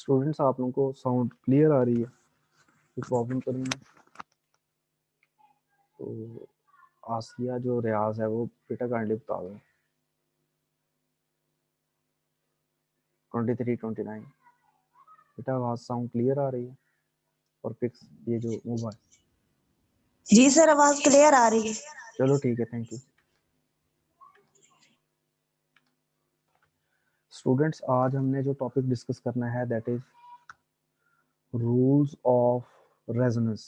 Students, आप लोगों को साउंड क्लियर आ रही है? कोई प्रॉब्लम तो नहीं है? तो आसिया जो रियाज है वो बेटा काइंडली बता दो। 23, 29 बेटा, आवाज साउंड क्लियर आ रही है? और पिक्स ये जो मोबाइल, जी सर, आवाज क्लियर आ रही है। चलो ठीक है, थैंक यू। स्टूडेंट्स, आज हमने जो टॉपिक डिस्कस करना है that is rules of resonance.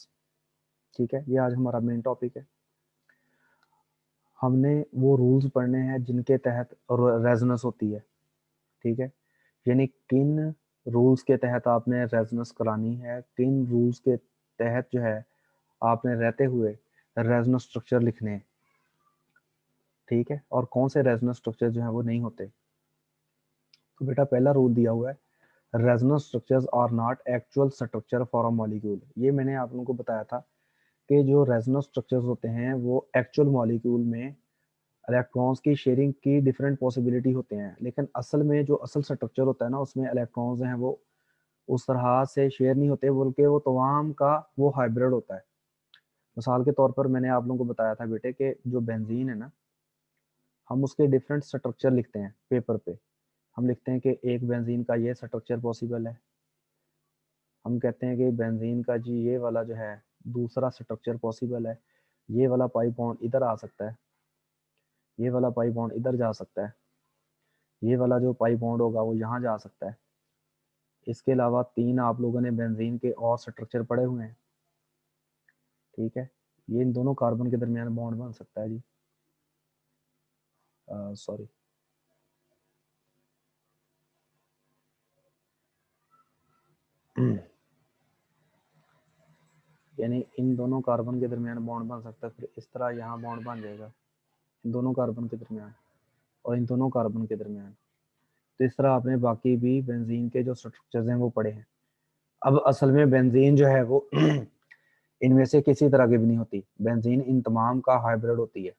ठीक है, ये आज हमारा मेन टॉपिक है। हमने वो रूल्स पढ़ने हैं जिनके तहत रेजोनेंस होती है। ठीक है, यानी किन रूल्स के तहत आपने रेजोनेंस करानी है, किन रूल्स के तहत जो है आपने रहते हुए रेजोनेंस स्ट्रक्चर लिखने हैं। ठीक है, और कौन से रेजोनेंस स्ट्रक्चर जो है वो नहीं होते। तो बेटा पहला रूल दिया हुआ है, resonance structures are not actual structure for a molecule. ये मैंने आप लोगों को बताया था कि जो रेजोनेंस स्ट्रक्चर्स होते हैं वो एक्चुअल मॉलिक्यूल में इलेक्ट्रॉन्स की शेयरिंग की डिफरेंट पॉसिबिलिटी होते हैं, लेकिन असल में जो असल स्ट्रक्चर होता है ना, उसमें इलेक्ट्रॉन्स हैं वो उस तरह से शेयर नहीं होते, बल्कि वो तमाम का वो हाइब्रिड होता है। मिसाल के तौर पर मैंने आप लोगों को बताया था बेटे कि जो बेंजीन है ना, हम उसके डिफरेंट स्ट्रक्चर लिखते हैं पेपर पे। हम लिखते हैं कि एक बेंजीन का ये स्ट्रक्चर पॉसिबल है। हम कहते हैं कि बेंजीन का जी ये वाला जो है दूसरा स्ट्रक्चर पॉसिबल है। ये वाला पाई बॉन्ड इधर आ सकता है, ये वाला पाई बॉन्ड इधर जा सकता है, ये वाला जो पाई बॉन्ड होगा वो यहाँ जा सकता है। इसके अलावा 3 आप लोगों ने बेंजीन के और स्ट्रक्चर पढ़े हुए हैं। ठीक है, ये इन दोनों कार्बन के दरमियान बॉन्ड बन सकता है जी। सॉरी, यानी इन दोनों कार्बन के दरमियान बॉन्ड बन सकता है, फिर इस तरह यहाँ बॉन्ड बन जाएगा इन दोनों कार्बन के दरमियान और इन दोनों कार्बन के दरमियान। तो इस तरह आपने बाकी भी बेंजीन के जो स्ट्रक्चर्स हैं वो पढ़े हैं। अब असल में बेंजीन जो है वो इनमें से किसी तरह की भी नहीं होती, बेंजीन इन तमाम का हाइब्रिड होती है।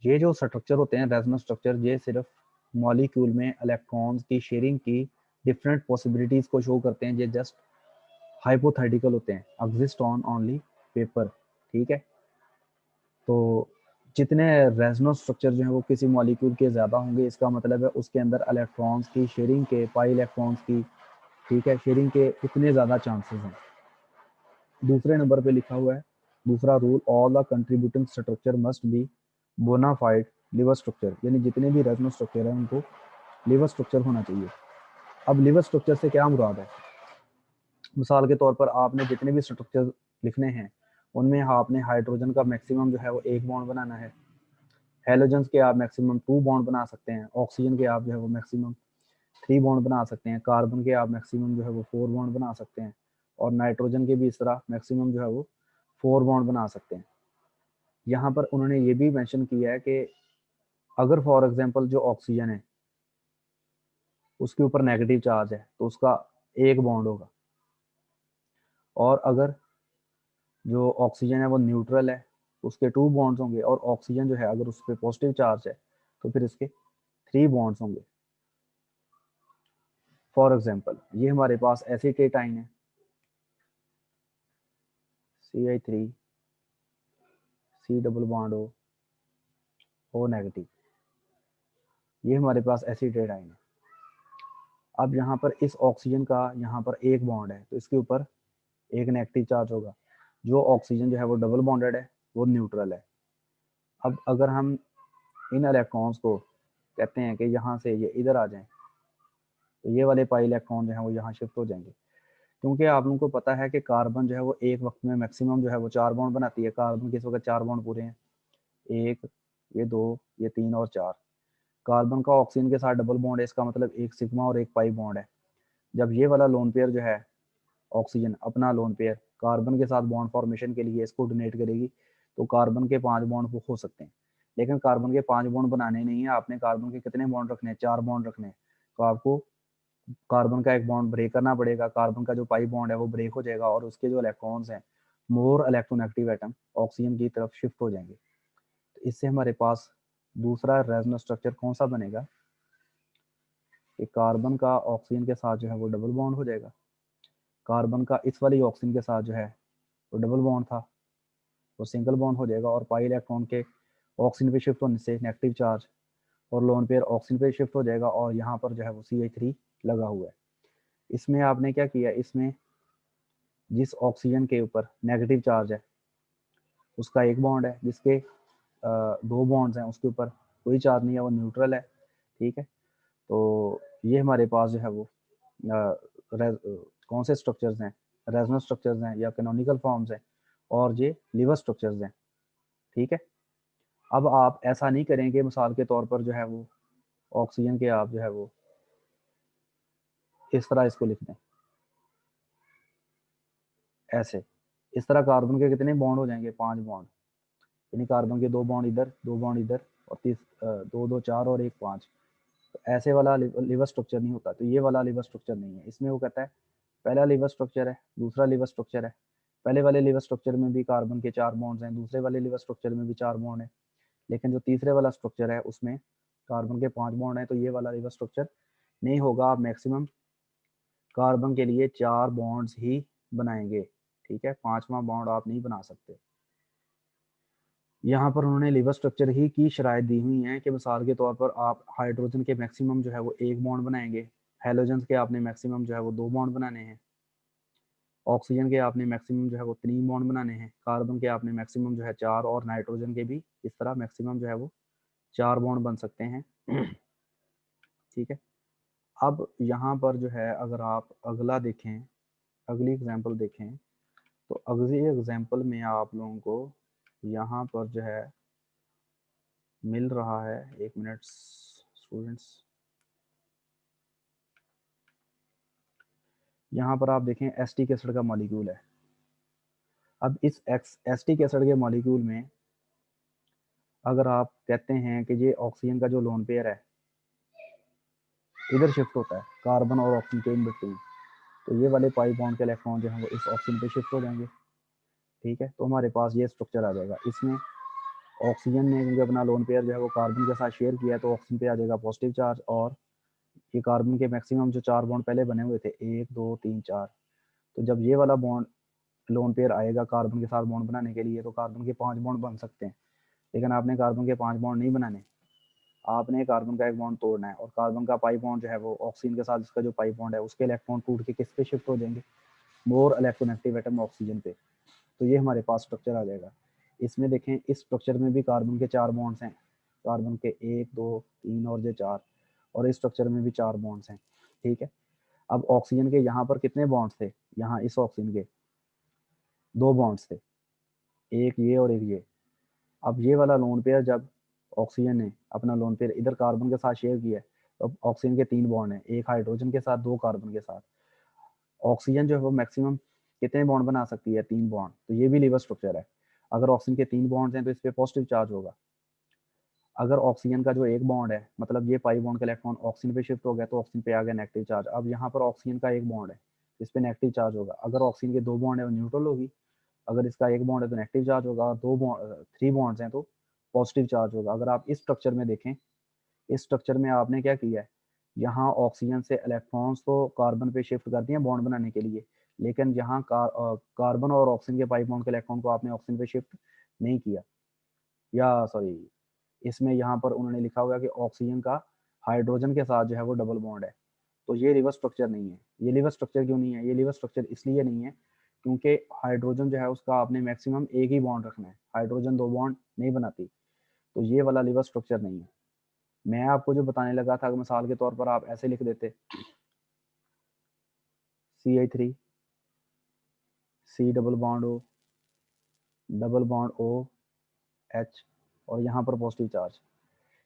ये जो स्ट्रक्चर होते हैं रेजोनेंस स्ट्रक्चर, ये सिर्फ मॉलिक्यूल में इलेक्ट्रॉन्स की शेयरिंग की डिफरेंट पॉसिबिलिटीज को शो करते हैं। ये जस्ट हाइपोथेटिकल होते हैं, एग्जिस्ट ऑन ओनली पेपर। ठीक है, तो जितने रेजोनेंस स्ट्रक्चर जो है वो किसी मॉलिक्यूल के ज़्यादा होंगे, इसका मतलब है उसके अंदर इलेक्ट्रॉन्स की शेयरिंग के, पाई इलेक्ट्रॉन्स की, ठीक है, शेयरिंग के उतने ज़्यादा चांसेस हैं। दूसरे नंबर पे लिखा हुआ है दूसरा rule, all the contributing structure must be bona fide Lewis structure. यानी जितने भी रेजोनेंस स्ट्रक्चर है उनको लिवर स्ट्रक्चर होना चाहिए। अब लिवर स्ट्रक्चर से क्या मुराद है? मिसाल के तौर पर आपने जितने भी स्ट्रक्चर लिखने हैं उनमें आपने हाइड्रोजन का मैक्सिमम जो है वो 1 बॉन्ड बनाना है। हेलोजन के आप मैक्सिमम 2 बॉन्ड बना सकते हैं। ऑक्सीजन के आप जो है वो मैक्सिमम 3 बॉन्ड बना सकते हैं। कार्बन के आप मैक्सिमम जो है वो 4 बॉन्ड बना सकते हैं। और नाइट्रोजन के भी इस तरह मैक्सिमम जो है वो 4 बॉन्ड बना सकते हैं। यहाँ पर उन्होंने ये भी मेंशन किया है कि अगर फॉर एग्जांपल जो ऑक्सीजन है उसके ऊपर नेगेटिव चार्ज है तो उसका 1 बॉन्ड होगा, और अगर जो ऑक्सीजन है वो न्यूट्रल है उसके 2 बॉन्ड्स होंगे, और ऑक्सीजन जो है अगर उस पर पॉजिटिव चार्ज है तो फिर इसके 3 बॉन्ड्स होंगे। फॉर एग्जांपल ये हमारे पास एसीटेटाइन है, CH3 C double bond O negative, ये हमारे पास एसीटेटाइन है। अब यहाँ पर इस ऑक्सीजन का यहाँ पर 1 बॉन्ड है तो इसके ऊपर 1 नेगेटिव चार्ज होगा। जो ऑक्सीजन जो है वो डबल बॉन्डेड है, वो न्यूट्रल है। अब अगर हम इन इलेक्ट्रॉन्स को कहते हैं कि यहाँ से ये इधर आ जाएं, तो ये वाले पाई इलेक्ट्रॉन जो है वो यहाँ शिफ्ट हो जाएंगे। क्योंकि आप लोगों को पता है कि कार्बन जो है वो एक वक्त में मैक्सिमम जो है वो 4 बॉन्ड बनाती है। कार्बन के इस वक्त 4 बॉन्ड पूरे हैं, 1, ये 2, ये 3 और 4। कार्बन का ऑक्सीजन के साथ डबल बॉन्ड है, इसका मतलब 1 सिग्मा और 1 पाई बॉन्ड है। जब ये वाला लोन पेयर जो है ऑक्सीजन अपना लोन पेयर कार्बन के साथ बॉन्ड फॉर्मेशन के लिए इसको डोनेट करेगी, तो कार्बन के 5 बॉन्ड हो सकते हैं। लेकिन कार्बन के 5 बॉन्ड बनाने नहीं है, आपने कार्बन के कितने बॉन्ड रखने हैं? 4 बॉन्ड रखने हैं। तो आपको कार्बन का एक बॉन्ड ब्रेक करना पड़ेगा, कार्बन का जो पाई बॉन्ड है वो ब्रेक हो जाएगा और उसके जो इलेक्ट्रॉन्स हैं मोर इलेक्ट्रोनेगेटिव एटम ऑक्सीजन की तरफ शिफ्ट हो जाएंगे। तो इससे हमारे पास दूसरा रेजोनेंस स्ट्रक्चर कौन सा बनेगा? कि कार्बन का ऑक्सीजन के साथ जो है वो डबल बॉन्ड हो जाएगा, कार्बन का इस वाली ऑक्सीजन के साथ जो है वो डबल बॉन्ड था वो सिंगल बॉन्ड हो जाएगा, और पाई इलेक्ट्रॉन के ऑक्सीजन पे शिफ्ट होने से नेगेटिव चार्ज और लोन पेयर ऑक्सीजन पे शिफ्ट हो जाएगा, और यहाँ पर जो है वो CH3 लगा हुआ है। इसमें आपने क्या किया, इसमें जिस ऑक्सीजन के ऊपर नेगेटिव चार्ज है उसका एक बॉन्ड है, जिसके दो बॉन्ड्स हैं उसके ऊपर कोई चार्ज नहीं है, वो न्यूट्रल है। ठीक है, तो ये हमारे पास जो है वो कौन से स्ट्रक्चर्स हैं, रेजोनेंस स्ट्रक्चर्स हैं या कैनोनिकल फॉर्म्स हैं, और ये लीवर स्ट्रक्चर्स हैं। ठीक है, अब आप ऐसा नहीं करेंगे, मिसाल के तौर पर जो है वो ऑक्सीजन के आप जो है वो इस तरह इसको लिख दें, ऐसे इस तरह कार्बन के कितने बॉन्ड हो जाएंगे, 5 बॉन्ड, यानी कार्बन के 2 बॉन्ड इधर, 2 बॉन्ड इधर, और 2 2 4 और 1 5। तो ऐसे वाला लिवर स्ट्रक्चर नहीं होता, तो ये वाला लिवर स्ट्रक्चर नहीं है। इसमें वो कहता है पहला लिवर स्ट्रक्चर है, दूसरा लिवर स्ट्रक्चर है, पहले वाले लिवर स्ट्रक्चर में भी कार्बन के 4 बॉन्ड्स हैं, दूसरे वाले लिवर स्ट्रक्चर में भी 4 बॉन्ड है, लेकिन जो तीसरे वाला स्ट्रक्चर है उसमें कार्बन के 5 बॉन्ड हैं, तो ये वाला लिवर स्ट्रक्चर नहीं होगा। आप मैक्सिमम कार्बन के लिए 4 बॉन्ड्स ही बनाएंगे। ठीक है, 5वां बॉन्ड आप नहीं बना सकते। यहाँ पर उन्होंने लिवर स्ट्रक्चर ही की शराइत दी हुई हैं कि मिसाल के तौर पर आप हाइड्रोजन के मैक्सिमम जो है वो 1 बॉन्ड बनाएंगे, हेलोजन के आपने मैक्सिमम जो है वो 2 बॉन्ड बनाने हैं, ऑक्सीजन के आपने मैक्सिमम जो है वो 3 बॉन्ड बनाने हैं, कार्बन के आपने मैक्सिमम जो है 4, और नाइट्रोजन के भी इस तरह मैक्सिमम जो है वो 4 बॉन्ड बन सकते हैं। ठीक है, अब यहाँ पर जो है अगर आप अगला देखें, अगली एग्जांपल देखें, तो अगली एग्जांपल में आप लोगों को यहाँ पर जो है मिल रहा है, 1 मिनट स्टूडेंट्स, यहाँ पर आप देखें एसिटिक एसिड का मॉलिक्यूल है। अब इस एसिटिक एसिड के मॉलिक्यूल में अगर आप कहते हैं कि ये ऑक्सीजन का जो लोन पेयर है इधर शिफ्ट होता है कार्बन और ऑक्सीजन के इन बिटवीन, तो ये वाले पाई बॉन्ड के इलेक्ट्रॉन जो है वो इस ऑक्सीजन पे शिफ्ट हो जाएंगे। ठीक है, तो हमारे पास ये स्ट्रक्चर आ जाएगा। इसमें ऑक्सीजन ने क्योंकि अपना लोन पेयर जो है वो कार्बन के साथ शेयर किया है, तो ऑक्सीजन पे आ जाएगा पॉजिटिव चार्ज, और ये कार्बन के मैक्सिमम जो 4 बॉन्ड पहले बने हुए थे 1 2 3 4, तो जब ये वाला बॉन्ड लोन पेयर आएगा कार्बन के साथ बॉन्ड बनाने के लिए, तो कार्बन के 5 बॉन्ड बन सकते हैं, लेकिन आपने कार्बन के 5 बॉन्ड नहीं बनाने, आपने कार्बन का एक बॉन्ड तोड़ना है, और कार्बन का पाई बॉन्ड जो है वो ऑक्सीजन के साथ इसका जो पाई बॉन्ड है उसके इलेक्ट्रॉन टूट के किस पे शिफ्ट हो जाएंगे, मोर इलेक्ट्रोनेगेटिव एटम ऑक्सीजन पे। तो ये हमारे पास स्ट्रक्चर आ जाएगा। इसमें देखें इस स्ट्रक्चर में भी कार्बन के 4 बॉन्ड्स हैं, कार्बन के 1 2 3 और ये 4, और इस स्ट्रक्चर में भी 4 बॉन्ड्स हैं। ठीक है, अब ऑक्सीजन के यहाँ पर कितने बॉन्ड्स थे, यहाँ इस ऑक्सीजन के 2 बॉन्ड्स थे, एक ये और एक ये। अब ये वाला लोन पेयर जब ऑक्सीजन ने अपना लोन पेयर इधर कार्बन के साथ शेयर किया है, तो ऑक्सीजन के 3 बॉन्ड हैं, एक हाइड्रोजन के साथ 2 कार्बन के साथ। ऑक्सीजन जो है वो मैक्सिमम कितने बॉन्ड बना सकती है, 3 बॉन्ड, तो ये भी लीवर स्ट्रक्चर है। अगर ऑक्सीजन के 3 बॉन्ड्स हैं तो इस पर पॉजिटिव चार्ज होगा। अगर ऑक्सीजन का जो एक बॉन्ड है, मतलब ये पाई बॉन्ड का इलेक्ट्रॉन ऑक्सीजन पे शिफ्ट हो गया, तो ऑक्सीजन पे आ गया नेगेटिव चार्ज। अब यहाँ पर ऑक्सीजन का एक बॉन्ड है, इस पे नेगेटिव चार्ज होगा। अगर ऑक्सीजन के 2 बॉन्ड है वो न्यूट्रल होगी, अगर इसका एक बॉन्ड है तो नेगेटिव चार्ज होगा, और 3 बॉन्ड्स हैं तो पॉजिटिव चार्ज होगा। अगर आप इस स्ट्रक्चर में देखें, इस स्ट्रक्चर में आपने क्या किया है, यहाँ ऑक्सीजन से इलेक्ट्रॉन्स तो कार्बन पे शिफ्ट कर दिए बॉन्ड बनाने के लिए, लेकिन यहाँ कार्बन और ऑक्सीजन के पाई बॉन्ड के इलेक्ट्रॉन को आपने ऑक्सीजन पे शिफ्ट नहीं किया, या सॉरी, इसमें यहाँ पर उन्होंने लिखा हुआ है कि ऑक्सीजन का हाइड्रोजन के साथ जो है वो डबल बॉन्ड है, तो ये रिवर्स स्ट्रक्चर नहीं है। ये लिवर स्ट्रक्चर क्यों नहीं है, ये लिवर स्ट्रक्चर इसलिए नहीं है क्योंकि हाइड्रोजन जो है उसका आपने मैक्सिमम एक ही बॉन्ड रखना है, हाइड्रोजन 2 बॉन्ड नहीं बनाती, तो ये वाला लिवर स्ट्रक्चर नहीं है। मैं आपको जो बताने लगा था, मिसाल के तौर पर आप ऐसे लिख देते CH3 C double bond O double bond OH, और यहाँ पर पॉजिटिव चार्ज,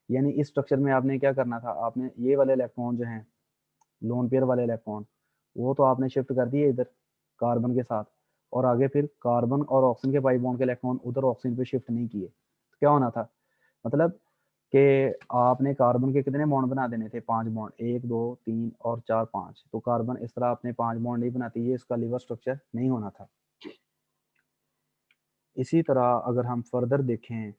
यानी इस स्ट्रक्चर में आपने क्या करना था, आपने ये वाले इलेक्ट्रॉन जो हैं लोन पेयर वाले इलेक्ट्रॉन, वो तो आपने शिफ्ट कर दिए इधर कार्बन के साथ, और आगे फिर कार्बन और ऑक्सीजन के पाई बॉन्ड के इलेक्ट्रॉन उधर ऑक्सीजन पे शिफ्ट नहीं किए, तो क्या होना था, मतलब कि आपने कार्बन के कितने बॉन्ड बना देने थे, 5 बॉन्ड, 1 2 3 और 4 5, तो कार्बन इस तरह आपने 5 बॉन्ड नहीं बनाती, ये इसका लिवर स्ट्रक्चर नहीं होना था। इसी तरह अगर हम फर्दर देखें,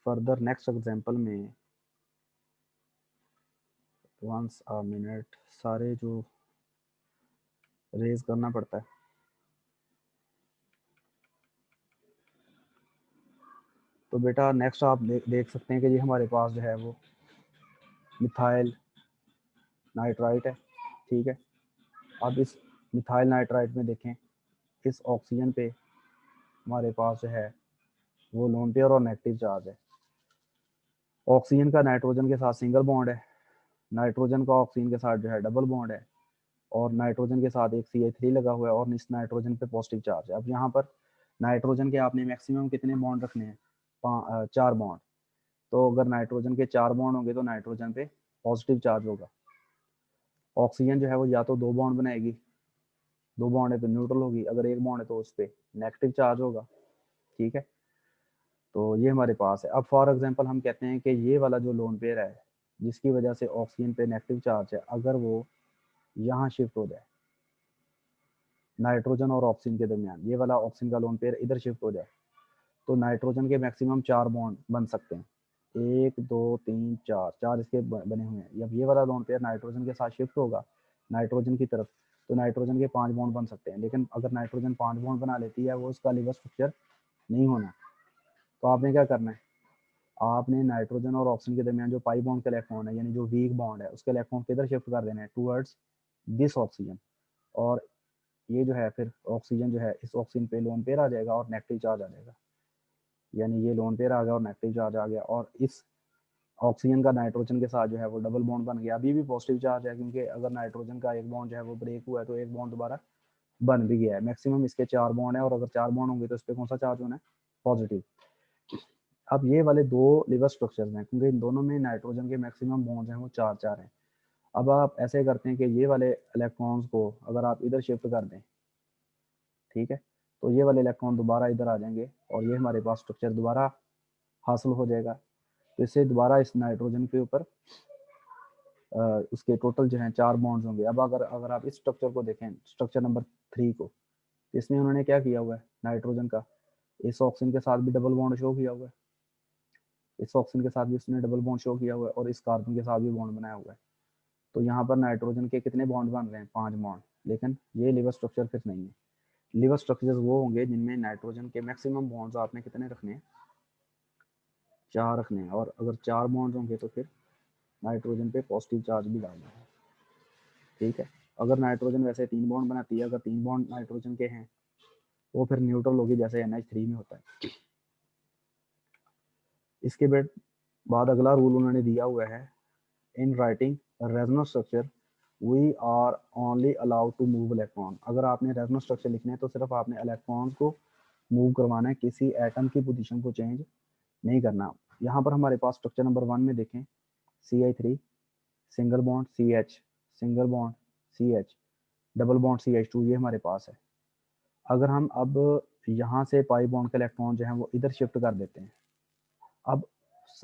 फर्दर नेक्स्ट एग्जांपल में वंस अ मिनट, सारे जो रेज करना पड़ता है। तो बेटा नेक्स्ट आप देख सकते हैं कि ये हमारे पास जो है वो मिथाइल नाइट्राइट है, ठीक है। अब इस मिथाइल नाइट्राइट में देखें, इस ऑक्सीजन पे हमारे पास जो है वो लोन पेयर और नेगेटिव चार्ज है। ऑक्सीजन का नाइट्रोजन के साथ सिंगल बॉन्ड है, नाइट्रोजन का ऑक्सीजन के साथ जो है डबल बॉन्ड है, और नाइट्रोजन के साथ एक CH3 लगा हुआ है, और इस नाइट्रोजन पे पॉजिटिव चार्ज है। अब यहाँ पर नाइट्रोजन के आपने मैक्सिमम कितने बॉन्ड रखने हैं? 4 बॉन्ड। तो अगर नाइट्रोजन के 4 बॉन्ड होंगे तो नाइट्रोजन पे पॉजिटिव चार्ज होगा। ऑक्सीजन जो है वो या तो 2 बॉन्ड बनाएगी, 2 बॉन्ड है तो न्यूट्रल होगी, अगर 1 बॉन्ड है तो उस पर नेगेटिव चार्ज होगा, ठीक है। तो ये हमारे पास है। अब फॉर एग्जांपल हम कहते हैं कि ये वाला जो लोन पेयर है जिसकी वजह से ऑक्सीजन पे नेगेटिव चार्ज है, अगर वो यहाँ शिफ्ट हो जाए नाइट्रोजन और ऑक्सीजन के दरमियान, ये वाला ऑक्सीजन का लोन पेयर इधर शिफ्ट हो जाए, तो नाइट्रोजन के मैक्सिमम 4 बॉन्ड बन सकते हैं। 1 2 3 4, 4 इसके बने हुए हैं। जब ये वाला लोन पेयर नाइट्रोजन के साथ शिफ्ट होगा नाइट्रोजन की तरफ, तो नाइट्रोजन के 5 बॉन्ड बन सकते हैं। लेकिन अगर नाइट्रोजन 5 बॉन्ड बना लेती है, वो उसका लिवर स्ट्रक्चर नहीं होना। तो आपने क्या करना है, आपने नाइट्रोजन और ऑक्सीजन के दरमियान जो पाई बॉन्ड के इलेक्ट्रॉन है, यानी जो वीक बॉन्ड है, उसके इलेक्ट्रॉन किधर शिफ्ट कर देना है? Towards this oxygen. और ये जो है फिर ऑक्सीजन जो है इस ऑक्सीजन पे लोन पेयर आ जाएगा और नेगेटिव चार्ज आ जाएगा, यानी ये लोन पेयर आ गया और नेगेटिव चार्ज आ गया, और इस ऑक्सीजन का नाइट्रोजन के साथ जो है वो डबल बॉन्ड बन गया। अभी भी पॉजिटिव चार्ज है, क्योंकि अगर नाइट्रोजन का एक बॉन्ड जो है वो ब्रेक हुआ है तो एक बॉन्ड दोबारा बन भी गया है। मैक्सिमम इसके 4 बॉन्ड है, और अगर 4 बॉन्ड होंगे तो इस पर कौन सा चार्ज होना है? पॉजिटिव। अब ये वाले 2 लिवर स्ट्रक्चर्स हैं, क्योंकि इन दोनों में नाइट्रोजन के मैक्सिमम बॉन्ड्स हैं वो 4 हैं। अब आप ऐसे करते हैं कि ये वाले इलेक्ट्रॉन्स को अगर आप इधर शिफ्ट कर दें, ठीक है, तो ये वाले इलेक्ट्रॉन दोबारा इधर आ जाएंगे और ये हमारे पास स्ट्रक्चर दोबारा हासिल हो जाएगा। तो इससे दोबारा इस नाइट्रोजन के ऊपर उसके टोटल जो है 4 बॉन्ड्स होंगे। अब अगर अगर आप इस स्ट्रक्चर को देखें, स्ट्रक्चर नंबर 3 को, तो इसमें उन्होंने क्या किया हुआ है, नाइट्रोजन का इस ऑक्सीजन के साथ भी डबल बॉन्ड शो किया हुआ है, इस ऑक्सीजन के साथ भी उसने डबल बॉन्ड शो किया हुआ है, और इस कार्बन के साथ भी बॉन्ड बनाया हुआ है। तो यहाँ पर नाइट्रोजन के कितने बॉन्ड बन रहे हैं? 5 बॉन्ड। लेकिन ये लिवर स्ट्रक्चर फिर नहीं है। लिवर स्ट्रक्चर्स वो होंगे जिनमें नाइट्रोजन के मैक्सिमम बॉन्ड्स आपने कितने रखने हैं? 4 रखने हैं, और अगर 4 बॉन्ड्स होंगे तो फिर नाइट्रोजन पे पॉजिटिव चार्ज भी डालना है, ठीक है। अगर नाइट्रोजन वैसे 3 बॉन्ड बनाती है, अगर 3 बॉन्ड नाइट्रोजन के हैं वो फिर न्यूट्रल होगी, जैसे NH3 में होता है। इसके बाद अगला रूल उन्होंने दिया हुआ है, in writing resonance structure we are only allowed to move electron. अगर आपने रेजोनेंस स्ट्रक्चर लिखना है तो सिर्फ आपने इलेक्ट्रॉन्स को मूव करवाना है, किसी एटम की पोजीशन को चेंज नहीं करना। यहाँ पर हमारे पास स्ट्रक्चर नंबर 1 में देखें, CH3 single bond CH, single bond CH, double bond CH2, ये हमारे पास है। अगर हम अब यहाँ से पाई बॉन्ड के इलेक्ट्रॉन जो है वो इधर शिफ्ट कर देते हैं, अब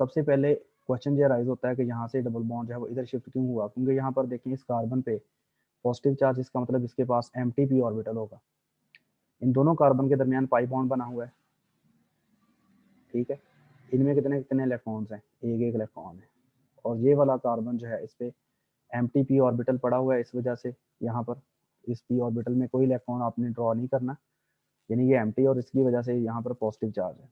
सबसे पहले क्वेश्चन ये राइज होता है कि यहाँ से डबल बॉन्ड जो है वो इधर शिफ्ट क्यों हुआ? क्योंकि यहाँ पर देखें इस कार्बन पे पॉजिटिव चार्ज, इसका मतलब इसके पास एम्प्टी p ऑर्बिटल होगा। इन दोनों कार्बन के दरमियान पाई बॉन्ड बना हुआ है, ठीक है। इनमें कितने कितने इलेक्ट्रॉन्स हैं? एक एक इलेक्ट्रॉन है, और ये वाला कार्बन जो है इस पे एम्प्टी p ऑर्बिटल पड़ा हुआ है, इस वजह से यहाँ पर इस p ऑर्बिटल में कोई इलेक्ट्रॉन आपने ड्रॉ नहीं करना, यानी ये एम्प्टी, और इसकी वजह से यहाँ पर पॉजिटिव चार्ज है।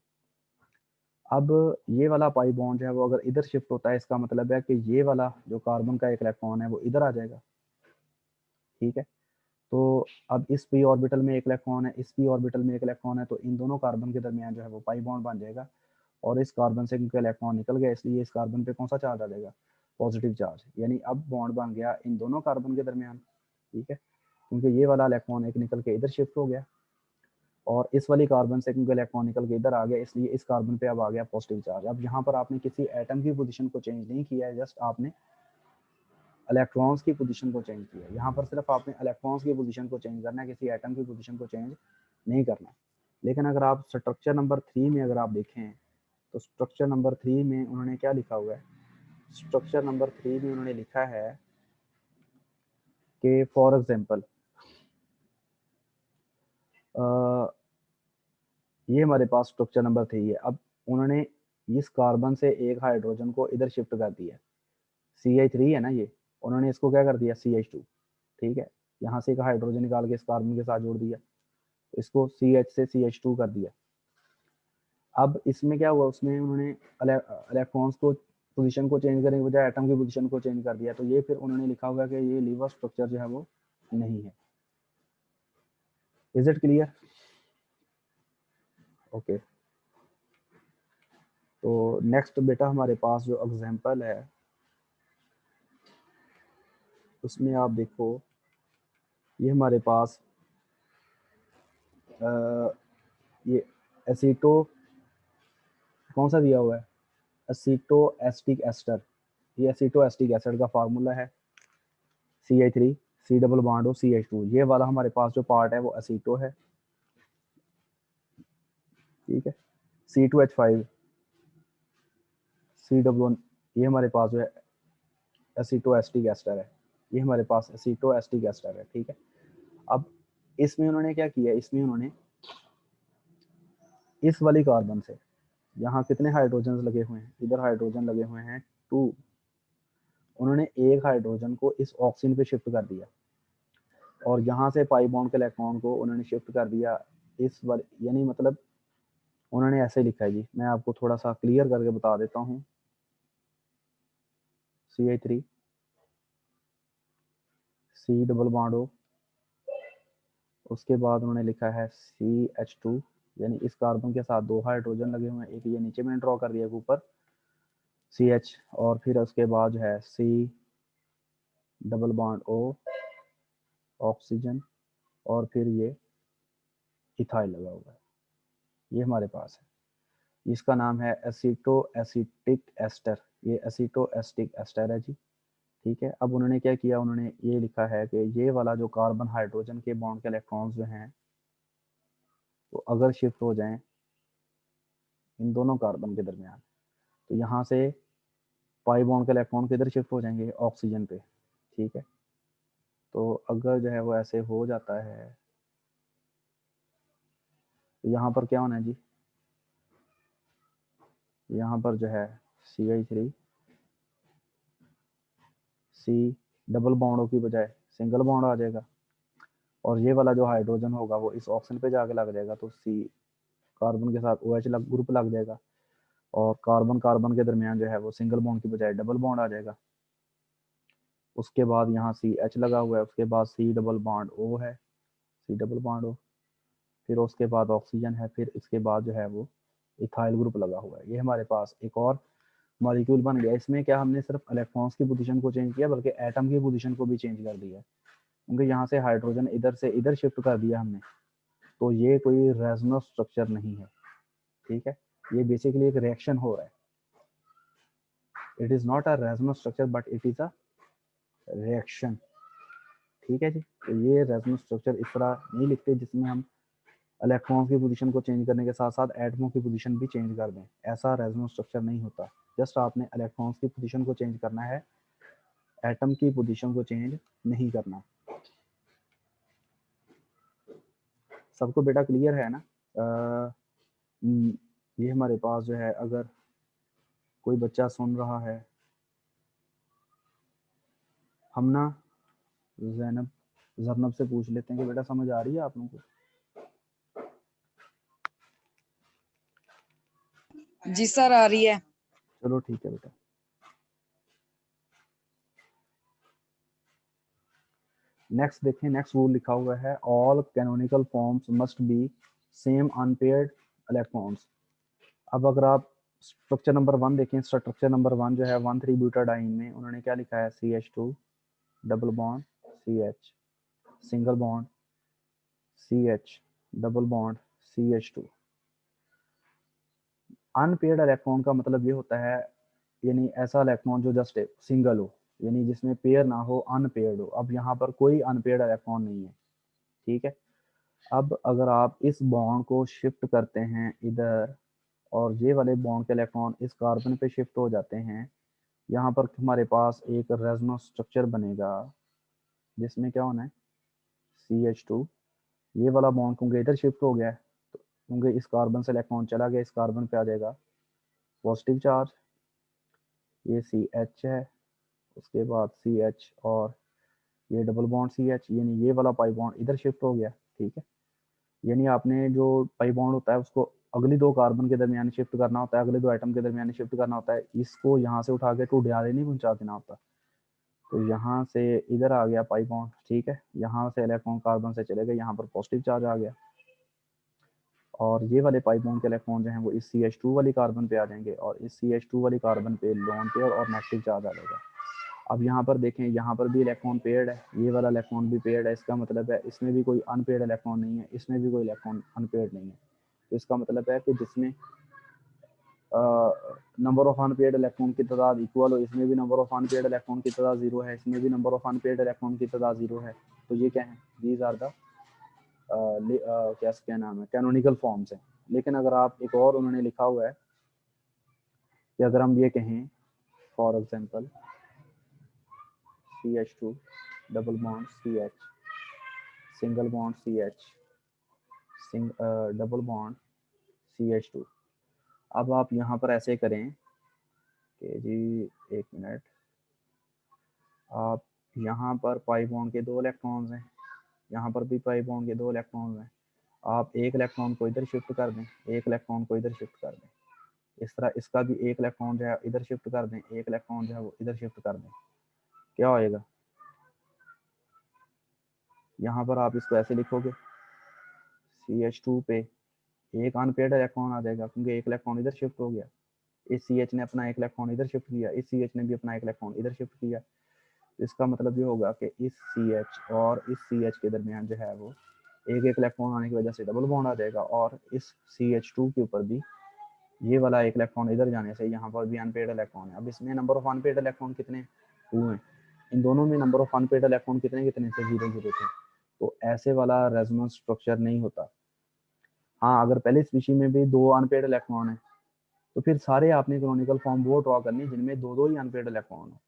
अब ये वाला पाई बॉन्ड जो है वो अगर इधर शिफ्ट होता है, इसका मतलब है कि ये वाला जो कार्बन का एक इलेक्ट्रॉन है वो इधर आ जाएगा, ठीक है। तो अब इस p ऑर्बिटल में एक इलेक्ट्रॉन है, इस p ऑर्बिटल में एक इलेक्ट्रॉन है, तो इन दोनों कार्बन के दरमियान जो है वो पाई बॉन्ड बन जाएगा, और इस कार्बन से क्योंकि इलेक्ट्रॉन निकल गया इसलिए इस कार्बन पे कौन सा चार्ज आ जाएगा? Positive charge. यानी अब बॉन्ड बन गया इन दोनों कार्बन के दरमियान, ठीक है, क्योंकि ये वाला इलेक्ट्रॉन एक निकल के इधर शिफ्ट हो गया, और इस वाली कार्बन से क्योंकि इलेक्ट्रॉन निकल के इधर आ गया, इसलिए इस कार्बन पे अब आ गया पॉजिटिव चार्ज। अब यहाँ पर आपने किसी एटम की पोजीशन को चेंज नहीं किया है, जस्ट आपने इलेक्ट्रॉन्स की पोजीशन को चेंज किया है। यहाँ पर सिर्फ आपने इलेक्ट्रॉन्स की पोजीशन को चेंज करना है, किसी एटम की पोजीशन को चेंज नहीं करना। लेकिन अगर आप स्ट्रक्चर नंबर 3 में अगर आप देखें, तो स्ट्रक्चर नंबर 3 में उन्होंने क्या लिखा हुआ है? स्ट्रक्चर नंबर 3 में उन्होंने लिखा है कि फॉर एग्जांपल ये हमारे पास स्ट्रक्चर नंबर 3 है। अब उन्होंने इस कार्बन से एक हाइड्रोजन को इधर शिफ्ट कर दिया, CH3 है ना ये, उन्होंने इसको क्या कर दिया CH2, ठीक है, यहाँ से एक हाइड्रोजन निकाल के इस कार्बन के साथ जोड़ दिया, इसको CH से CH2 कर दिया। अब इसमें क्या हुआ, उसमें उन्होंने इलेक्ट्रॉन्स को पोजीशन को चेंज करने के बजाय एटम की पोजीशन को चेंज कर दिया, तो ये फिर उन्होंने लिखा हुआ कि ये लीवर स्ट्रक्चर जो है वो नहीं है। Is it clear? ओके, तो नेक्स्ट बेटा हमारे पास जो एग्जांपल है उसमें आप देखो, ये हमारे पास ये एसीटो कौन सा दिया हुआ है, एसीटो एस्टिक एस्टर। ये एसीटो एस्टिक एसिड का फार्मूला है CH3 C डबल बॉन्ड हो CH2। ये वाला हमारे पास जो पार्ट है वो एसीटो है, ठीक है। C2H5 C डबल, ये हमारे पास जो है एसीटो एस्टिक एस्टर है, ये हमारे पास एसीटो एस्टिक एस्टर है, ठीक है। अब इसमें उन्होंने क्या किया, इसमें उन्होंने इस वाली कार्बन से, यहाँ कितने हाइड्रोजन लगे हुए हैं, इधर हाइड्रोजन लगे हुए हैं 2, उन्होंने एक हाइड्रोजन को इस ऑक्सीजन पे शिफ्ट कर दिया और यहाँ से पाई बॉन्ड के इलेक्ट्रॉन को उन्होंने शिफ्ट कर दिया इस वाले, यानी मतलब उन्होंने ऐसे लिखा है जी, मैं आपको थोड़ा सा क्लियर करके बता देता हूँ। CH3 C डबल बॉन्ड हो, उसके बाद उन्होंने लिखा है CH2, यानी इस कार्बन के साथ 2 हाइड्रोजन लगे हुए हैं, एक ये नीचे में ड्रॉ कर दिया ऊपर CH, और फिर उसके बाद जो है C double bond O oxygen, और फिर ये इथाइल लगा हुआ है, ये हमारे पास है, इसका नाम है एसीटो एसिटिक एस्टर, ये एसीटो एसिटिक एस्टर है जी, ठीक है। अब उन्होंने क्या किया, उन्होंने ये लिखा है कि ये वाला जो कार्बन हाइड्रोजन के बॉन्ड के इलेक्ट्रॉन्स जो हैं वो अगर शिफ्ट हो जाएं इन दोनों कार्बन के दरमियान, तो यहाँ से पाई बॉन्ड के इलेक्ट्रॉन किधर शिफ्ट हो जाएंगे, ऑक्सीजन पे, ठीक है। तो अगर जो है वो ऐसे हो जाता है तो यहाँ पर क्या होना है जी, यहाँ पर जो है CH3 C डबल बॉन्डों की बजाय सिंगल बॉन्ड आ जाएगा, और ये वाला जो हाइड्रोजन होगा वो इस ऑक्सीजन पे जाके लग जाएगा, तो C कार्बन के साथ OH ग्रुप लग जाएगा, और कार्बन कार्बन के दरमियान जो है वो सिंगल बॉन्ड की बजाय डबल बॉन्ड आ जाएगा। उसके बाद यहाँ CH लगा हुआ है, उसके बाद C डबल बॉन्ड O है, C डबल बॉन्ड O, फिर उसके बाद ऑक्सीजन है, फिर इसके बाद जो है वो इथाइल ग्रुप लगा हुआ है। ये हमारे पास एक और मॉलिक्यूल बन गया। इसमें क्या हमने सिर्फ इलेक्ट्रॉन्स की पोजीशन को चेंज किया, बल्कि एटम की पोजीशन को भी चेंज कर दिया, क्योंकि यहाँ से हाइड्रोजन इधर से इधर शिफ्ट कर दिया हमने, तो ये कोई रेजोनेंस स्ट्रक्चर नहीं है, ठीक है। ये बेसिकली एक रिएक्शन हो रहा है, it is not a resonance structure but it is a reaction, ठीक है जी। तो ये रेजोनेंस स्ट्रक्चर इस तरह नहीं लिखते जिसमें हम इलेक्ट्रॉन्स की पोजीशन को चेंज करने के साथ साथ एटमों की पोजीशन भी चेंज कर दें, ऐसा रेजोनेंस स्ट्रक्चर नहीं होता। जस्ट आपने इलेक्ट्रॉन्स की पोजीशन को चेंज करना है, एटम की पोजीशन को चेंज नहीं करना। सबको बेटा क्लियर है ना? ये हमारे पास जो है, अगर कोई बच्चा सुन रहा है, हम ना जरनब से पूछ लेते हैं कि बेटा समझ आ रही है आप लोगों को? जी सर आ रही है। चलो ठीक है बेटा। नेक्स्ट देखें, नेक्स्ट रूल लिखा हुआ है, all canonical forms must be same unpaired electrons. अब अगर आप स्ट्रक्चर नंबर 1 देखें, स्ट्रक्चर नंबर 1 जो है 1,3 ब्यूटाडाइन में उन्होंने क्या लिखा है, CH2 double bond CH single bond CH double bond CH2। Unpaired electron का मतलब ये होता है, यानी ऐसा इलेक्ट्रॉन जो जस्ट सिंगल हो, यानी जिसमें पेयर ना हो, अनपेयर्ड हो। अब यहाँ पर कोई अनपेयर्ड इलेक्ट्रॉन नहीं है, ठीक है। अब अगर आप इस बॉन्ड को शिफ्ट करते हैं इधर, और ये वाले बॉन्ड के इलेक्ट्रॉन इस कार्बन पे शिफ्ट हो जाते हैं, यहाँ पर हमारे पास एक रेजोनेंस स्ट्रक्चर बनेगा जिसमें क्या होना है, CH2, ये वाला बॉन्ड क्योंकि इधर शिफ्ट हो गया है, तो क्योंकि इस कार्बन से इलेक्ट्रॉन चला गया, इस कार्बन पे आ जाएगा पॉजिटिव चार्ज, ये CH है, उसके बाद CH और ये डबल बॉन्ड CH, यानी ये वाला पाई बॉन्ड इधर शिफ्ट हो गया, ठीक है। यानी आपने जो पाई बॉन्ड होता है उसको अगली दो कार्बन के दरमियान शिफ्ट करना होता है, अगले दो एटम के दरमियान शिफ्ट करना होता है, इसको यहाँ से उठा के टू डियारे नहीं पहुंचा देना होता। तो यहाँ से इधर आ गया पाई बॉन्ड, ठीक है, यहाँ से इलेक्ट्रॉन कार्बन से चले गए, यहाँ पर पॉजिटिव चार्ज आ गया, और ये वाले पाई बॉन्ड के इलेक्ट्रॉन जो हैं वो इस CH2 वाली कार्बन पे आ जाएंगे, और इस CH2 वाली कार्बन पे लोन पेयर और नेगेटिव चार्ज आ जाएगा। अब यहाँ पर देखें, यहाँ पर भी इलेक्ट्रॉन पेयर्ड है, ये वाला इलेक्ट्रॉन भी पेयर्ड है, इसका मतलब है इसमें भी कोई अनपेयर्ड इलेक्ट्रॉन नहीं है, इसमें भी कोई इलेक्ट्रॉन अनपेयर्ड नहीं है। तो इसका मतलब है कि जिसमें नंबर ऑफ अनपेयर्ड इलेक्ट्रॉन की तादाद इक्वल हो, इसमें भी नंबर ऑफ अनपेयर्ड इलेक्ट्रॉन की तादाद 0 है, इसमें भी नंबर ऑफ अनपेयर्ड इलेक्ट्रॉन की तादाद 0 है। तो ये क्या है, दीज आर द क्या नाम है, कैनोनिकल फॉर्म्स हैं। लेकिन अगर आप एक और उन्होंने लिखा हुआ है कि अगर हम ये कहें for example CH2 double bond CH single bond CH double bond CH2। अब आप यहाँ पर ऐसे करें कि जी एक मिनट, आप यहाँ पर पाई बॉन्ड के 2 इलेक्ट्रॉन्स हैं, यहाँ पर भी पाई बॉन्ड के 2 इलेक्ट्रॉन्स हैं, आप एक इलेक्ट्रॉन को इधर शिफ्ट कर दें, एक इलेक्ट्रॉन को इधर शिफ्ट कर दें, इस तरह इसका भी एक इलेक्ट्रॉन जो है इधर शिफ्ट कर दें, एक इलेक्ट्रॉन जो है वो इधर शिफ्ट कर दें, क्या होएगा, यहाँ पर आप इसको ऐसे लिखोगे CH2 पे एक अनपेयर्ड इलेक्ट्रॉन आ जाएगा क्योंकि एक इलेक्ट्रॉन इधर शिफ्ट हो गया, इस CH ने अपना एक इलेक्ट्रॉन इधर शिफ्ट किया, इस CH ने भी अपना एक इलेक्ट्रॉन इधर शिफ्ट किया। तो इसका मतलब ये होगा कि इस CH और इस CH के दरमियान जो है वो एक एक इलेक्ट्रॉन आने की वजह से डबल बॉन्ड आ जाएगा, और इस CH2 के ऊपर भी ये वाला एक इलेक्ट्रॉन इधर जाने से यहाँ पर भी अनपेयर्ड इलेक्ट्रॉन है। अब इसमें नंबर ऑफ अनपेयर्ड इलेक्ट्रॉन कितने, 2 हैं, इन दोनों में नंबर ऑफ अनपेयर्ड इलेक्ट्रॉन कितने कितने थे, 0 0 थे। तो ऐसे वाला रेजोनेंस स्ट्रक्चर नहीं होता। हाँ, अगर पहले स्पीशी में भी 2 अनपेयर्ड इलेक्ट्रॉन है तो फिर सारे आपने कैनोनिकल फॉर्म वो ड्रॉ करनी जिनमें 2 ही अनपेयर्ड इलेक्ट्रॉन हो।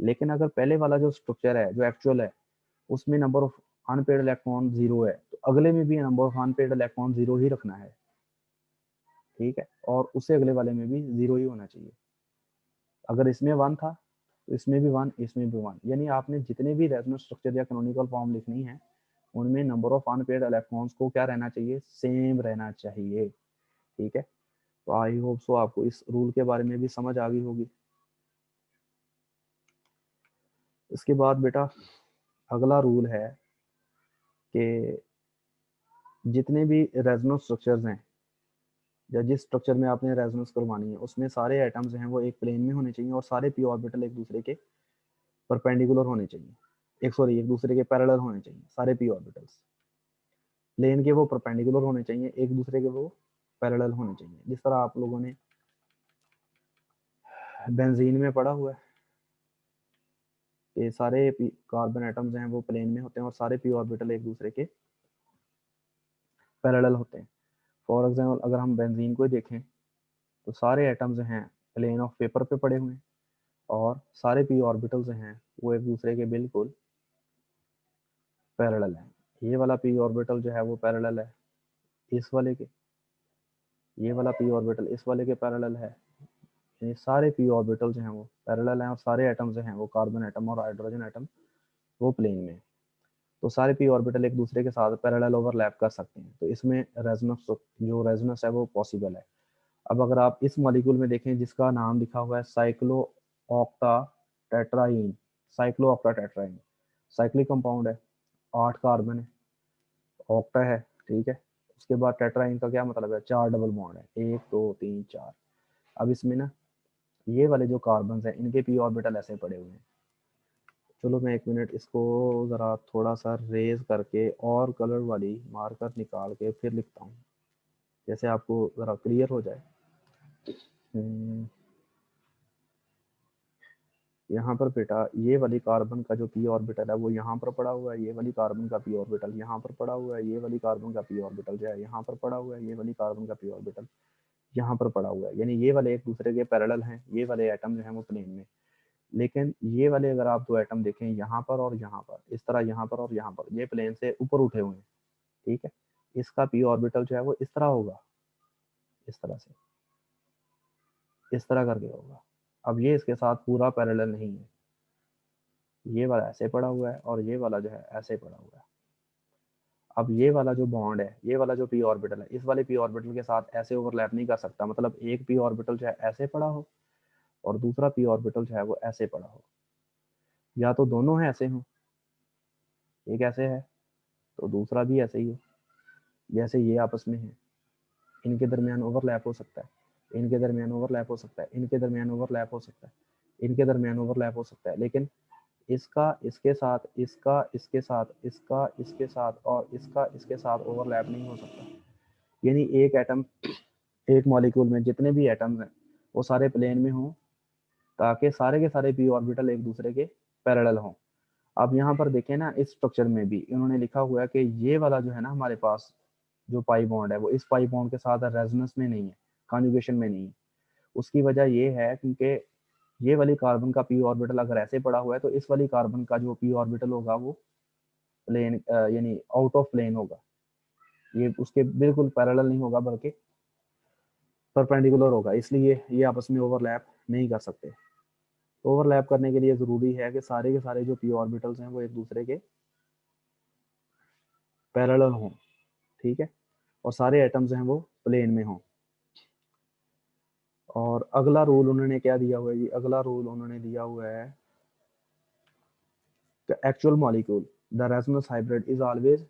लेकिन अगर पहले वाला जो स्ट्रक्चर है जो एक्चुअल है उसमें नंबर ऑफ अनपेयर्ड इलेक्ट्रॉन 0 है, तो अगले में भी नंबर ऑफ अनपेयर्ड इलेक्ट्रॉन 0 ही रखना है, ठीक है, और उससे अगले वाले में भी 0 ही होना चाहिए। अगर इसमें 1 था तो इसमें भी 1, इसमें भी 1, यानी आपने जितने भी रेजोनेंस स्ट्रक्चर या कैनोनिकल फॉर्म लिखनी है उनमें नंबर ऑफ अनपेयर्ड इलेक्ट्रॉन्स को क्या रहना चाहिए, सेम रहना चाहिए, ठीक है। तो आई होप सो आपको इस रूल के बारे में भी समझ आ गई होगी। इसके बाद बेटा अगला रूल है कि जितने भी रेजोनेंस स्ट्रक्चर्स हैं या जिस स्ट्रक्चर में आपने रेजोनेंस करवानी है उसमें सारे एटम्स हैं वो एक प्लेन में होने चाहिए और सारे पी ऑर्बिटल एक दूसरे के परपेंडिकुलर होने चाहिए, एक दूसरे के पैरेलल होने चाहिए, सारे पी ऑर्बिटल्स प्लेन के वो परपेंडिकुलर होने चाहिए, एक दूसरे के वो पैरेलल होने चाहिए। जिस तरह आप लोगों ने बेंजीन में पढ़ा हुआ है कि सारे कार्बन एटम्स हैं वो प्लेन में होते हैं और सारे पी ऑर्बिटल एक दूसरे के पैरेलल होते हैं। फॉर एग्जाम्पल अगर हम बेंजीन को ही देखें तो सारे एटम्स हैं प्लेन ऑफ पेपर पे पड़े हुए हैं और सारे पी ऑर्बिटल्स हैं वो एक दूसरे के बिल्कुल पैरेलल हैं। ये वाला पी ऑर्बिटल जो है वो पैरेलल है इस वाले के, ये वाला पी ऑर्बिटल इस वाले के पैरेलल है, यानी सारे पी ऑर्बिटल जो हैं वो पैरेलल हैं और सारे एटम्स जो हैं वो कार्बन एटम और हाइड्रोजन एटम वो प्लेन में। तो सारे पी ऑर्बिटल एक दूसरे के साथ पैरेलल ओवरलैप कर सकते हैं, तो इसमें रेजोनेंस है वो पॉसिबल है। अब अगर आप इस मॉलिक्यूल में देखें जिसका नाम लिखा हुआ है साइक्लोऑक्टाटेट्राईन, साइक्लोऑक्टाटेट्राईन साइक्लिक कंपाउंड है, 8 कार्बन है, ऑक्टा है, ठीक है। उसके बाद टेट्राईन का क्या मतलब है, 4 डबल बॉन्ड है, 1 2 3 4। अब इसमें ना ये वाले जो कार्बन हैं इनके पी ऑर्बिटल ऐसे पड़े हुए हैं। चलो मैं एक मिनट इसको ज़रा थोड़ा सा रेज करके और कलर वाली मार्कर निकाल के फिर लिखता हूँ, जैसे आपको ज़रा क्लियर हो जाए। यहाँ पर बेटा ये वाली कार्बन का जो पी ऑर्बिटल है वो यहाँ पर पड़ा हुआ है, ये वाली कार्बन का पी ऑर्बिटल यहाँ पर पड़ा हुआ है, ये वाली कार्बन का पी ऑर्बिटल जो है यहाँ पर पड़ा हुआ है, ये वाली कार्बन का पी ऑर्बिटल यहाँ पर पड़ा हुआ है, यानी ये वाले एक दूसरे के पैरेलल हैं, ये वाले एटम जो हैं वो प्लेन में। लेकिन ये वाले अगर आप 2 एटम देखें यहाँ पर और यहाँ पर, इस तरह यहाँ पर और यहाँ पर, ये प्लेन से ऊपर उठे हुए हैं, ठीक है। इसका पी ऑर्बिटल जो है वो इस तरह होगा, इस तरह से, इस तरह करके होगा। अब ये इसके साथ पूरा पैरेलल नहीं है, ये वाला ऐसे पड़ा हुआ है और ये वाला जो है ऐसे पड़ा हुआ है। अब ये वाला जो बॉन्ड है, ये वाला जो p ऑर्बिटल है, इस वाले p ऑर्बिटल के साथ ऐसे ओवरलैप नहीं कर सकता। मतलब एक p ऑर्बिटल जो है ऐसे पड़ा हो और दूसरा p ऑर्बिटल जो है वो ऐसे पड़ा हो, या तो दोनों है ऐसे हो, एक ऐसे है तो दूसरा भी ऐसे ही हो, जैसे ये आपस में है। इनके दरमियान ओवरलैप हो सकता है, इनके दरमियान ओवरलैप हो सकता है, इनके दरमियान ओवरलैप हो सकता है, इनके दरमियान ओवरलैप हो सकता है, लेकिन इसका इसके साथ, इसका इसके साथ, इसका इसके साथ और इसका इसके साथ ओवरलैप नहीं हो सकता। यानी एक एटम, एक मॉलिक्यूल में जितने भी एटम्स हैं वो सारे प्लेन में हों, ताकि सारे के सारे p ऑर्बिटल एक दूसरे के पैरेलल हों। अब यहाँ पर देखें ना, इस स्ट्रक्चर में भी इन्होंने लिखा हुआ है कि ये वाला जो है ना हमारे पास जो पाई बॉन्ड है वो इस पाई बॉन्ड के साथ रेजोनेंस में नहीं है, कॉन्जुगेशन में नहीं है। उसकी वजह ये है क्योंकि ये वाली कार्बन का p ऑर्बिटल अगर ऐसे पड़ा हुआ है तो इस वाली कार्बन का जो p ऑर्बिटल होगा वो प्लेन यानी आउट ऑफ प्लेन होगा, ये उसके बिल्कुल पैरेलल नहीं होगा बल्कि परपेंडिकुलर होगा, इसलिए ये आपस में ओवरलैप नहीं कर सकते। ओवरलैप करने के लिए ज़रूरी है कि सारे के सारे जो p ऑर्बिटल्स हैं वो एक दूसरे के पैरेलल हों, ठीक है, और सारे एटम्स हैं वो प्लेन में हों। और अगला रूल उन्होंने क्या दिया हुआ है जी, अगला रूल उन्होंने दिया हुआ है कि actual molecule the resonance hybrid is always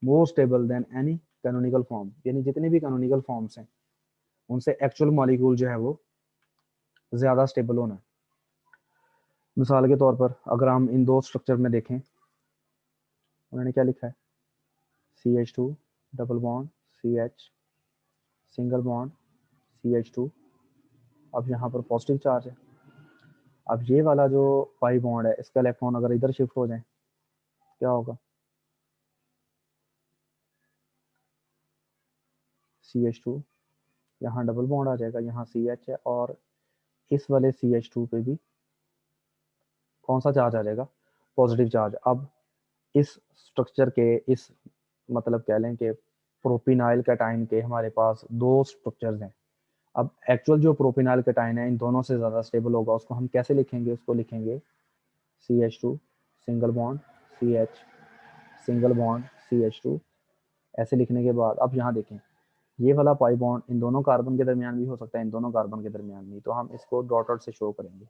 more stable then any canonical form. यानी जितने भी कैनोनिकल फॉर्म्स हैं उनसे एक्चुअल मॉलिक्यूल जो है वो ज़्यादा स्टेबल होना है। मिसाल के तौर पर अगर हम इन दो स्ट्रक्चर में देखें, उन्होंने क्या लिखा है, CH2 double bond CH single bond CH2। अब यहाँ पर पॉजिटिव चार्ज है। अब ये वाला जो पाई बॉन्ड है इसका इलेक्ट्रॉन अगर इधर शिफ्ट हो जाए क्या होगा, CH2 यहाँ डबल बॉन्ड आ जाएगा, यहाँ CH है और इस वाले CH2 पे भी कौन सा चार्ज आ जाएगा, पॉजिटिव चार्ज। अब इस स्ट्रक्चर के इस मतलब कह लें कि प्रोपिनाइल कैटाइन के हमारे पास दो स्ट्रक्चर्स हैं। अब एक्चुअल जो प्रोपिनाइल कैटाइन है इन दोनों से ज़्यादा स्टेबल होगा, उसको हम कैसे लिखेंगे, उसको लिखेंगे CH2 single bond CH single bond CH2। ऐसे लिखने के बाद अब यहाँ देखें, ये वाला पाई बॉन्ड इन दोनों कार्बन के दरमियान भी हो सकता है, इन दोनों कार्बन के दरमियान भी, तो हम इसको डॉटेड से शो करेंगे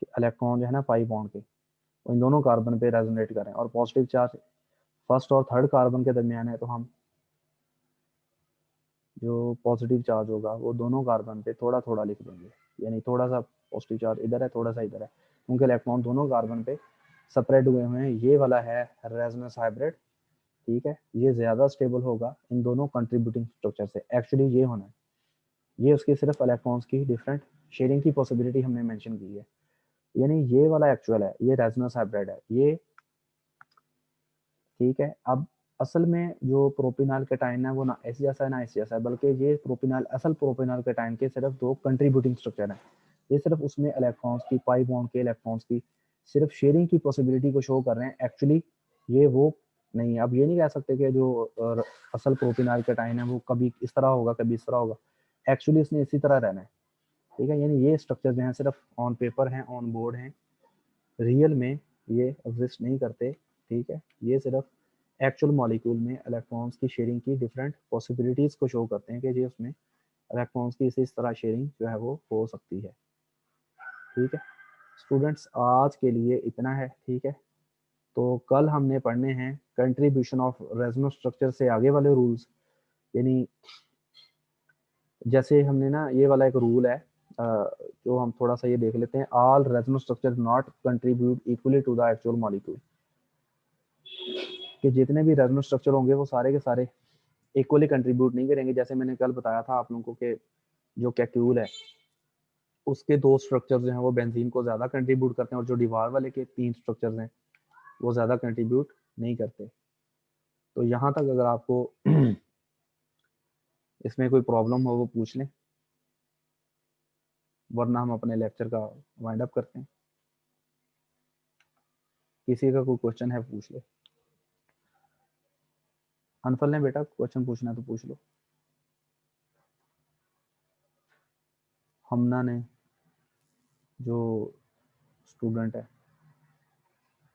कि इलेक्ट्रॉन जो है ना पाई बॉन्ड के वो इन दोनों कार्बन पे रेजोनेट करें और पॉजिटिव चार्ज फर्स्ट और थर्ड कार्बन के दरमियान है, तो हम जो पॉजिटिव चार्ज होगा वो दोनों कार्बन पे थोड़ा थोड़ा लिख देंगे। यानी थोड़ा सा पॉजिटिव चार्ज इधर है, थोड़ा सा इधर है, क्योंकि इलेक्ट्रॉन दोनों कार्बन पे स्प्रेड हुए हुए हैं। ये वाला है रेजोनेंस हाइब्रिड, ठीक है, ये ज़्यादा स्टेबल होगा इन दोनों कंट्रीब्यूटिंग स्ट्रक्चर से। एक्चुअली ये होना है, ये उसकी सिर्फ इलेक्ट्रॉन्स की डिफरेंट शेयरिंग की पॉसिबिलिटी हमने मेंशन की है। यानी ये वाला एक्चुअल है, ये रेजोनेंस हाइब्रिड है ये, ठीक है। अब असल में जो प्रोपिनॉल कैटाइन है वो ना ऐसे जैसा है ना ऐसे जैसा है, बल्कि ये प्रोपिनॉल असल प्रोपिनॉल कैटाइन के सिर्फ दो कंट्रीब्यूटिंग स्ट्रक्चर हैं। ये सिर्फ उसमें इलेक्ट्रॉन्स की पाई बॉन्ड के इलेक्ट्रॉन्स की सिर्फ शेयरिंग की पॉसिबिलिटी को शो कर रहे हैं। एक्चुअली ये वो नहीं है। अब ये नहीं कह सकते कि जो असल प्रोपिनॉल कैटाइन है वो कभी इस तरह होगा कभी इस तरह होगा, एक्चुअली इसने इसी तरह रहना है, ठीक है। यानी ये स्ट्रक्चर जो हैं सिर्फ ऑन पेपर हैं, ऑन बोर्ड हैं, रियल में ये एग्जिस्ट नहीं करते, ठीक है। ये सिर्फ एक्चुअल मॉलिक्यूल में इलेक्ट्रॉन्स की शेयरिंग की डिफरेंट पॉसिबिलिटीज़ को शो करते हैं कि जी उसमें इलेक्ट्रॉन्स की इस तरह शेयरिंग जो है वो हो सकती है, ठीक है। स्टूडेंट्स आज के लिए इतना है, ठीक है। तो कल हमने पढ़ने हैं कंट्रीब्यूशन ऑफ रेजोनेंस स्ट्रक्चर से आगे वाले रूल्स। यानी जैसे हमने ना ये वाला एक रूल है जो हम थोड़ा सा ये देख लेते हैं, all resonance structure not contribute equally to the actual molecule, कि जितने भी रेजोनेंस स्ट्रक्चर होंगे वो सारे के सारे इक्वली कंट्रीब्यूट नहीं करेंगे। जैसे मैंने कल बताया था आप लोगों को कि जो कैक्यूल है उसके दो स्ट्रक्चर्स जो हैं वो बेंजीन को ज़्यादा कंट्रीब्यूट करते हैं और जो डिवार वाले के तीन स्ट्रक्चर्स हैं वो ज़्यादा कंट्रीब्यूट नहीं करते। तो यहाँ तक अगर आपको इसमें कोई प्रॉब्लम हो वो पूछ लें, वरना हम अपने लेक्चर का वाइंड अप करते हैं। किसी का कोई क्वेश्चन है पूछ ले। अनफल ने बेटा क्वेश्चन पूछना है तो पूछ लो। हमना ने जो स्टूडेंट है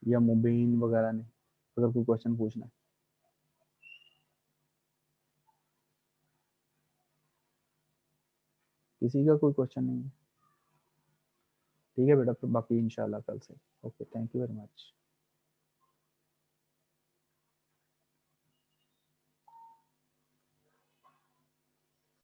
या मुबीन वगैरह ने, अगर कोई क्वेश्चन पूछना है। किसी का कोई क्वेश्चन नहीं है? ठीक है बेटा, फिर बाकी इंशाल्लाह कल से। Okay, thank you very much.